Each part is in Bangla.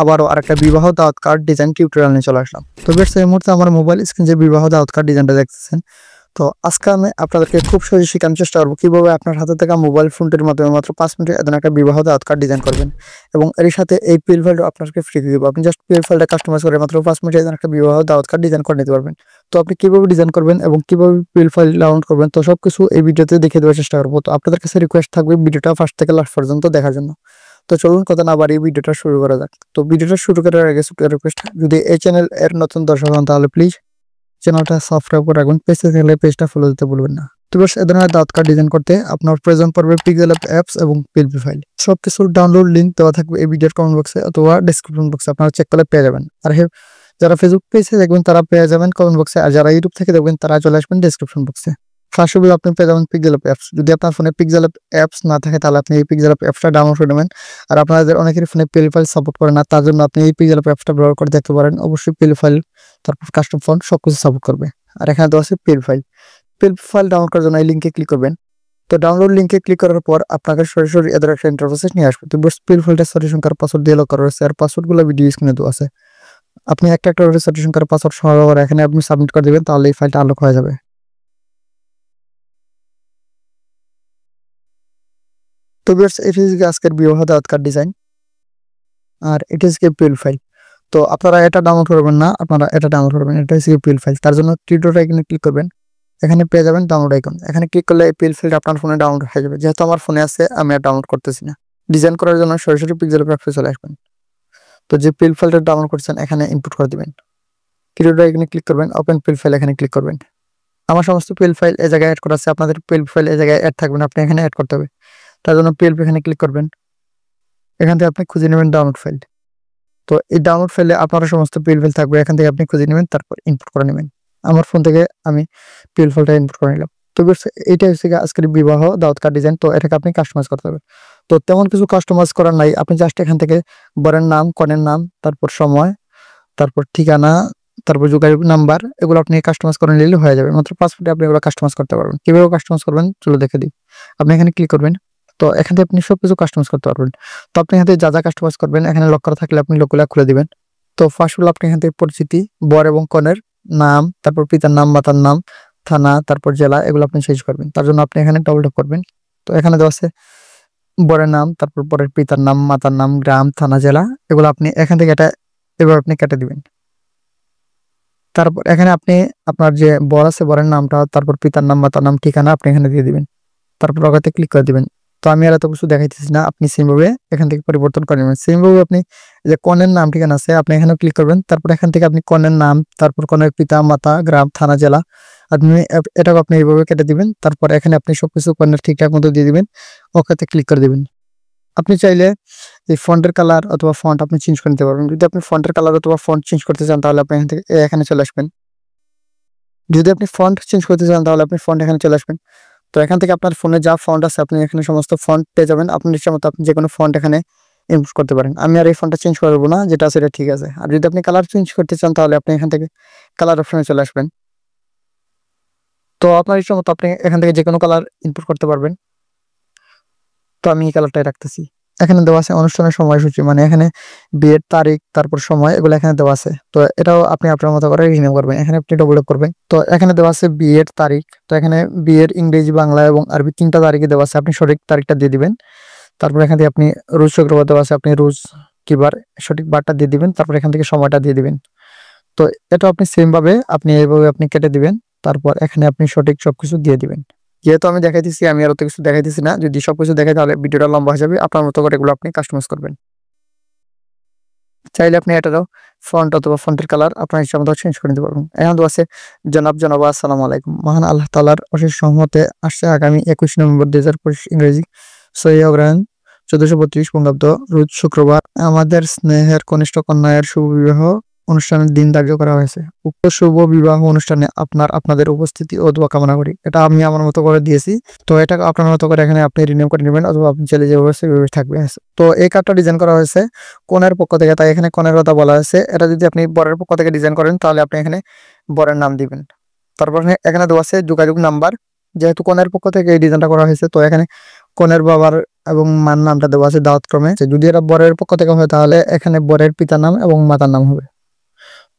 আবারও আরেকটা বিবাহ দাওয়াত কার্ড ডিজাইন টিউটোরিয়াল নিয়ে চলে আসলাম। তো বেশ এই মুহূর্তে আমার মোবাইল স্ক্রিন যে বিবাহ দাওয়াত কার্ড ডিজাইনটা দেখতেছেন, তো আজকে আমি আপনাদেরকে খুব সহজে শেখানোর চেষ্টা করবো কিভাবে আপনার হাতে থাকা মোবাইল ফোনটির মাধ্যমে মাত্র 5 মিনিটে এমন একটা বিবাহ দাওয়াত কার্ড ডিজাইন করবেন এবং এর সাথে এই পিএল ফাইলটা আপনাকে ফ্রি দিয়ে দেবো। আপনি জাস্ট পিএল ফাইলটা কাস্টমাইজ করে মাত্র 5 মিনিটে এমন একটা বিবাহ দাওয়াত কার্ড ডিজাইন করে নিতে পারবেন। তো আপনি কিভাবে ডিজাইন করবেন এবং কিভাবে পিএল ফাইল ডাউনলোড করবেন তো সবকিছু এই ভিডিওতে দেখিয়ে দেওয়ার চেষ্টা করবো। তো আপনাদের কাছে রিকোয়েস্ট থাকবে ভিডিওটা ফার্স্ট থেকে লাস্ট পর্যন্ত দেখার জন্য। তো চলুন কথা না বাড়িয়ে ভিডিওটা শুরু করা যাক। তো ভিডিওটা শুরু করার আগে ছোট্ট রিকোয়েস্ট, যদি এই চ্যানেল এর নতুন দর্শক হন তাহলে প্লিজ চ্যানেলটা সাবস্ক্রাইব করে রাখবেন, পেজে থাকলে পেজটা ফলো দিতে ভুলবেন না। তো বেশ এই ধরনের দাওয়াত কার্ড ডিজাইন করতে আপনার প্রয়োজন পড়বে পিক্সেল অ্যাপস এবং পিএলপি ফাইল। সবকিছুর ডাউনলোড লিঙ্ক দেওয়া থাকবে এই ভিডিওর কমেন্ট বক্সে অথবা ডেসক্রিপশন বক্সে, আপনারা চেক করলে পেয়ে যাবেন। আর যারা ফেসবুক পেজে দেখবেন তারা পেয়ে যাবেন কমেন্ট বক্সে, আর যারা ইউটিউব থেকে দেখবেন তারা চলে আসবেন ডেসক্রিপশন বক্সে। ফার্স্ট অফ অল আপনি পেয়ে যাবেন পিক্সেল অ্যাপস। যদি আপনার ফোনে পিক্সেল অ্যাপস না থাকে তাহলে আপনি এই পিক্সেল অ্যাপসটা ডাউনলোড করে নেবেন। আর আপনাদের অনেকের ফোনে পিএল ফাইল সাপোর্ট করে না, তার জন্য আপনি এই পিক্সেল অ্যাপসটা ব্যবহার করে দেখতে পারেন। অবশ্যই পিএল ফাইল, তারপর কাস্টম ফন্ট সবকিছু সাপোর্ট করবে। আর এখানে দেওয়া আছে PL file. PL file download করার জন্য এই লিঙ্কে ক্লিক করবেন। তো ডাউনলোড লিঙ্কে ক্লিক করার পর আপনাকে সরাসরি এদের একটা ইন্টারফেস নিয়ে আসবে। তো পিএল ফাইলটা সঠিক পাসওয়ার্ড দিয়ে লক করা রয়েছে, আর পাসওয়ার্ডগুলো ভিডিও স্ক্রিনে দেওয়া আছে। আপনি একটা সঠিক পাসওয়ার্ড সহ এখানে আপনি সাবমিট করে দিবেন, তাহলে এই ফাইলটা আনলক হয়ে যাবে। তো ভিউয়ার্স, এটি হচ্ছে আজকের বিবাহ দাওয়াত কার্ড ডিজাইন, আর এটি হচ্ছে পিএল ফাইল। তো আপনারা এটা ডাউনলোড করবেন না, আপনারা এটা ডাউনলোড করবেন। এটা হচ্ছে পিএল ফাইল। তার জন্য থ্রি ডট আইকনে ক্লিক করবেন, এখানে পেয়ে যাবেন ডাউনলোড আইকন। এখানে ক্লিক করলে এই পিএল ফাইলটা আপনার ফোনে ডাউনলোড হয়ে যাবে। যেহেতু আমার ফোনে আছে আমি আর ডাউনলোড করতেছি না। ডিজাইন করার জন্য সরাসরি পিক্সেল অ্যাপসে চলে আসবেন। তো যে পিএল ফাইলটা ডাউনলোড করছেন এখানে ইনপুট করে দিবেন। থ্রি ডট আইকনে ক্লিক করবেন, ওপেন পিএল ফাইল এখানে ক্লিক করবেন। আমার সমস্ত পিএল ফাইল এই জায়গায় অ্যাড করা আছে, আপনাদের পিএল ফাইল এই জায়গায় অ্যাড থাকবেন, আপনি এখানে অ্যাড করতে হবে। তার জন্য পিএলপি এখানে ক্লিক করবেন। এখান থেকে আপনি খুঁজে নেবেন ডাউনলোড ফাইল। তো এই ডাউনলোড ফাইলে আপনার সমস্ত পিএল ফাইল থাকবে, এখান থেকে আপনি খুঁজে নেবেন, তারপর ইনপুট করে নেবেন। আমার ফোন থেকে আমি পিএল ফাইলটা ইনপুট করে নিলাম। তো এইটা হচ্ছে আজকের বিবাহ দাওয়াত কার্ড ডিজাইন। তো এটাকে আপনি কাস্টমাইজ করতে হবে। তো তেমন কিছু কাস্টমাইজ করার নাই, আপনি জাস্ট এখান থেকে বরের নাম, কনের নাম, তারপর সময়, তারপর ঠিকানা, তারপর যোগাযোগ নাম্বার, এগুলো আপনি কাস্টমাইজ করে নিলে হয়ে যাবে। মাত্র 5 মিনিটে আপনি এগুলো কাস্টমাইজ করতে পারবেন। কিভাবে কাস্টমাইজ করবেন চলো দেখে দিই। আপনি এখানে ক্লিক করবেন। তো এখান থেকে আপনি সবকিছু কাস্টমাইজ করতে পারবেন। তো আপনি এখান থেকে যা যা কাস্টমাইজ করবেন এখানে লক করা থাকলে আপনি লকগুলো খুলে দিবেন। তো ফার্স্ট হলো আপনি এখান থেকে পরিচিতি, বর এবং কনের নাম, তারপর পিতার নাম, মাতার নাম, থানা, তারপর জেলা, এগুলো আপনি চেঞ্জ করবেন। তার জন্য আপনি এখানে ডবল ট্যাপ করবেন। তো এখানে দেওয়া আছে বরের নাম, তারপর বরের পিতার নাম, মাতার নাম, গ্রাম, থানা, জেলা, এগুলো আপনি এখান থেকে এটা এবার আপনি কেটে দিবেন। তারপর এখানে আপনি আপনার যে বর আছে বরের নামটা, তারপর পিতার নাম, মাতার নাম, ঠিকানা আপনি এখানে দিয়ে দিবেন। তারপর ওটাতে ক্লিক করে দিবেন। তো আমি আর এত কিছু দেখাইতেছি না, আপনি সেমভাবে এখান থেকে পরিবর্তন করে নেবেন। সেমভাবে আপনি যে কনের নাম ঠিকানা আছে আপনি এখানে ক্লিক করবেন। তারপর এখান থেকে আপনি কনের নাম, তারপর কনের পিতা, মাতা, গ্রাম, থানা, জেলা, আপনি এটাকে আপনি এইভাবে কেটে দিবেন। তারপর এখানে আপনি সবকিছু কনের ঠিকঠাক মতো দিয়ে দিবেন, ওকেতে ক্লিক করে দিবেন। আপনি চাইলে এই ফন্টের কালার অথবা ফন্ট আপনি চেঞ্জ করে নিতে পারবেন। যদি আপনি ফন্টের কালার অথবা ফন্ট চেঞ্জ করতে চান তাহলে আপনি এখান থেকে এখানে চলে আসবেন। যদি আপনি ফন্ট চেঞ্জ করতে চান তাহলে আপনি ফন্ট এখানে চলে আসবেন। তো এখান থেকে আপনার ফোনে যা ফন্ট আছে আপনি এখানে সমস্ত ফন্ট পেয়ে যাবেন। আপনার ইচ্ছা মতো আপনি যে কোনো ফন্ট এখানে ইনপুট করতে পারেন। আমি আর এই ফন্টটা চেঞ্জ করবো না, যেটা আছে এটা ঠিক আছে। আর যদি আপনি কালার চেঞ্জ করতে চান তাহলে আপনি এখান থেকে কালার অপশনে চলে আসবেন। তো আপনার ইচ্ছা মতো আপনি এখান থেকে যে কোনো কালার ইনপুট করতে পারবেন। তো আমি এই কালারটাই রাখতেছি। এখানে দেওয়া আছে অনুষ্ঠানের সময়সূচি, মানে এখানে বিয়ের তারিখ, তারপর সময়, এগুলো এখানে দেওয়া আছে। তো এটাও আপনি আপনার মতো করে রিনিউ করবেন। এখানে আপনি ডবল ক্লিক করবেন। তো এখানে দেওয়া আছে বিয়ের তারিখ। তো এখানে বিয়ের ইংরেজি, বাংলা এবং আরবি 3টা তারিখে দেওয়া আছে, আপনি সঠিক তারিখটা দিয়ে দিবেন। তারপর এখান থেকে আপনি রোজ শুক্রবার দেওয়া আছে, আপনি রোজ কি বার সঠিক বারটা দিয়ে দিবেন। তারপর এখান থেকে সময়টা দিয়ে দিবেন। তো এটা আপনি সেম ভাবে আপনি এইভাবে আপনি কেটে দিবেন। তারপর এখানে আপনি সঠিক সবকিছু দিয়ে দিবেন। যেহেতু আমি দেখাইতেছি, আমি আর অত কিছু দেখাইতেছি না। যদি সবকিছু দেখাই তাহলে ভিডিওটা লম্বা হয়ে যাবে। আপনার মতো করে এগুলো আপনি কাস্টমাইজ করবেন। চাইলে আপনি এটারও ফন্ট অথবা ফন্টের কালার আপনার ইচ্ছা মতো চেঞ্জ করে নিতে পারবেন। এখন তো আছে জনাবা আসসালামু আলাইকুম। মহান আল্লাহ তাআলার অশেষ রহমতে আসছে আগামী 21 নভেম্বর 2025 ইংরেজি 6 অগ্রহায়ণ 1432 বঙ্গাব্দ রোজ শুক্রবার আমাদের স্নেহের কনিষ্ঠ কন্যার শুভ বিবাহ অনুষ্ঠানের দিন ধার্য করা হয়েছে। উক্ত শুভ বিবাহ অনুষ্ঠানে আপনাদের উপস্থিতি ও দোয়া কামনা করি। এটা আমি আমার মতো করে দিয়েছি। তো এটা আপনার মতো করে এখানে আপনি রিনিউ করে নেবেন, অথবা আপনি চাইলে যেভাবে সেভাবে থাকবে। তো এই কার্ডটা ডিজাইন করা হয়েছে কনের পক্ষ থেকে, তাই এখানে কনের কথা বলা হয়েছে। এটা যদি আপনি বরের পক্ষ থেকে ডিজাইন করেন তাহলে আপনি এখানে বরের নাম দিবেন। তারপর এখানে দেওয়া আছে যোগাযোগ নাম্বার। যেহেতু কনের পক্ষ থেকে এই ডিজাইনটা করা হয়েছে তো এখানে কনের বাবার এবং মার নামটা দেওয়া আছে দাওয়াত ক্রমে। যদি এটা বরের পক্ষ থেকে হয় তাহলে এখানে বরের পিতার নাম এবং মাতার নাম হবে।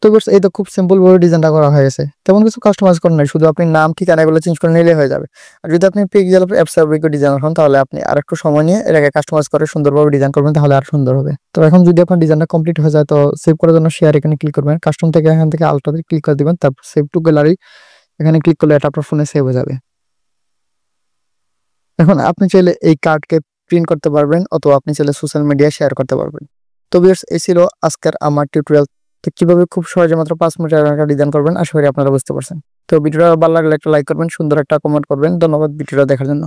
তো ভিউয়ার্স এই তো খুব সিম্পল ভাবে ডিজাইনটা করা হয়ে গেছে, তেমন কিছু কাস্টমাইজ করার নাই, শুধু আপনি নাম ঠিকানা এগুলো চেঞ্জ করে নিলে হয়ে যাবে। আর যদি আপনি পিক্সেল অ্যাপস ডিজাইনার হন তাহলে আপনি আরেকটু সময় নিয়ে এটাকে কাস্টমাইজ করে সুন্দরভাবে ডিজাইন করবেন, তাহলে আর সুন্দর হবে। তো এখন যদি আপনার ডিজাইনটা কমপ্লিট হয়ে যায় তো সেভ করার জন্য শেয়ার এখানে ক্লিক করবেন, কাস্টম থেকে এখান থেকে আলট্রাতে ক্লিক করে দিবেন, তারপর সেভ টু গ্যালারি এখানে ক্লিক করলে এটা আপনার ফোনে সেভ হয়ে যাবে। এখন আপনি চাইলে এই কার্ডকে প্রিন্ট করতে পারবেন অথবা আপনি চাইলে সোশ্যাল মিডিয়ায় শেয়ার করতে পারবেন। তো ভিউয়ার্স এই ছিল আজকের আমার টিউটোরিয়াল। তো কিভাবে খুব সহজে মাত্র 5 মিনিটের একটা ডিজাইন করবেন, আশা করি আপনারা বুঝতে পারছেন। তো ভিডিওটা ভালো লাগলে একটা লাইক করবেন, সুন্দর একটা কমেন্ট করবেন। ধন্যবাদ ভিডিওটা দেখার জন্য।